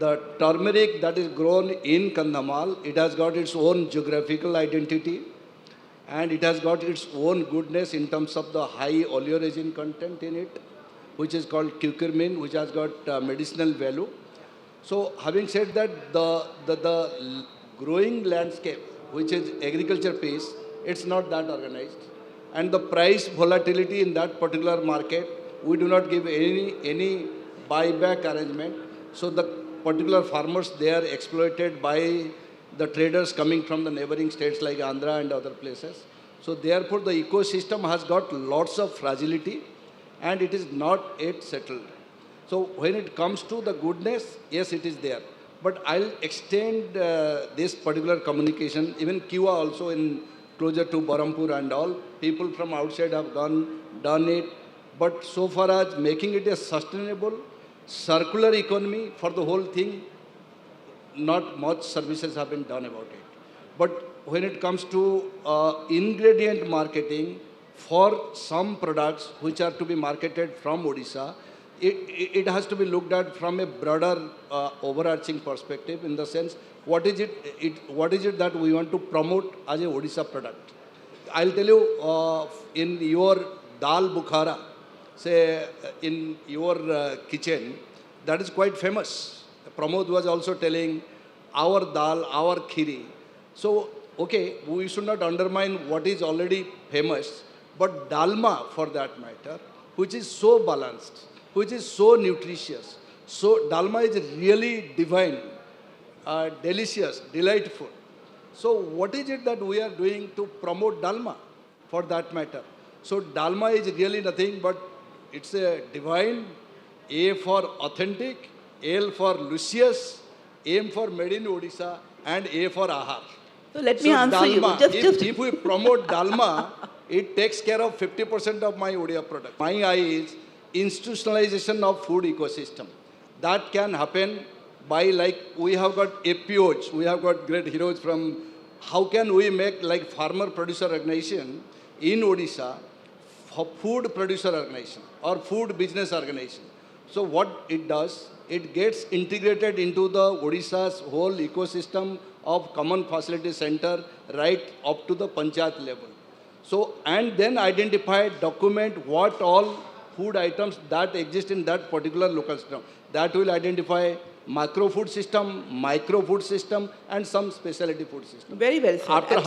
The turmeric that is grown in Kandhamal, it has got its own geographical identity and it has got its own goodness in terms of the high oleoresin content in it, which is called curcumin, which has got medicinal value. So having said that, the growing landscape, which is agriculture piece, it's not that organized. And the price volatility in that particular market, we do not give any buyback arrangement. So the particular farmers, they are exploited by the traders coming from the neighboring states like Andhra and other places. So therefore the ecosystem has got lots of fragility and it is not yet settled. So when it comes to the goodness, yes, it is there. But I'll extend this particular communication, even Kiwa also in closer to Barampur and all, people from outside have done it. But so far as making it a sustainable, circular economy for the whole thing, not much services have been done about it. But when it comes to ingredient marketing for some products which are to be marketed from Odisha, it has to be looked at from a broader overarching perspective, in the sense, what is it that we want to promote as a Odisha product. I'll tell you, in your dal bukhara, say in your kitchen, that is quite famous. Pramod was also telling our dal, our khiri. So, okay, we should not undermine what is already famous, but dalma for that matter, which is so balanced, which is so nutritious. So dalma is really divine, delicious, delightful. So what is it that we are doing to promote dalma for that matter? So dalma is really nothing but it's a divine, A for authentic, L for luscious, M for made in Odisha, and A for ahar. So let me answer dalma, you. If we promote dalma, it takes care of 50% of my Odia product. My eye is institutionalization of food ecosystem. That can happen by, like, we have got APOs, we have got great heroes from, how can we make like farmer producer organization in Odisha, food producer organization or food business organization. So what it does, it gets integrated into the Odisha's whole ecosystem of common facility center right up to the panchayat level. So, and then identify, document what all food items that exist in that particular local system. That will identify macro food system, micro food system, and some specialty food system. Very well said. After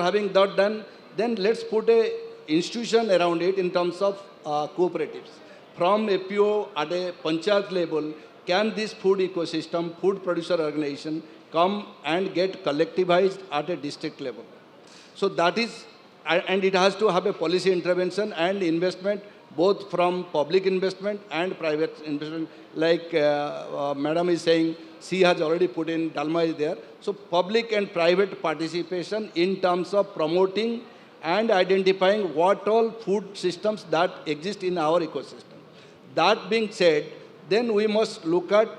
having that done, then let's put a institution around it in terms of cooperatives. From APO at a panchayat level, can this food ecosystem, food producer organization come and get collectivized at a district level? So that is, and it has to have a policy intervention and investment, both from public investment and private investment. Like Madam is saying, she has already put in, Dalma is there. So public and private participation in terms of promoting and identifying what all food systems that exist in our ecosystem. That being said, then we must look at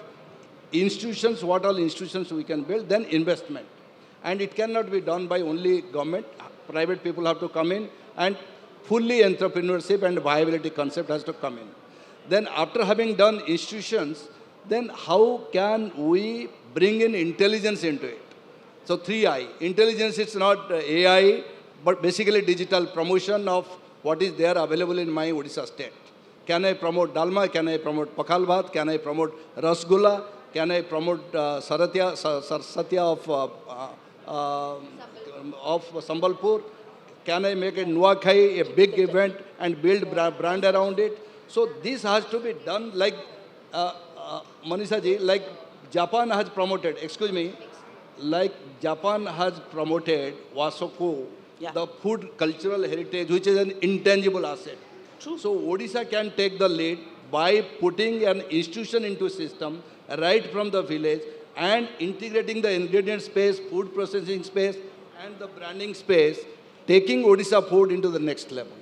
institutions, what all institutions we can build, then investment. And it cannot be done by only government. Private people have to come in, and fully entrepreneurship and viability concept has to come in. Then after having done institutions, then how can we bring in intelligence into it? So 3I. Intelligence is not AI, but basically digital promotion of what is there available in my Odisha state. Can I promote dalma? Can I promote pakal bhat? Can I promote rasgulla? Can I promote Satya of Sambalpur? Can I make a Nuakhai, a big event, and build brand around it? So this has to be done like, Manisha ji, like Japan has promoted, like Japan has promoted Wasoko, the food cultural heritage, which is an intangible asset. True. So Odisha can take the lead by putting an institution into system right from the village and integrating the ingredient space, food processing space, and the branding space, taking Odisha food into the next level.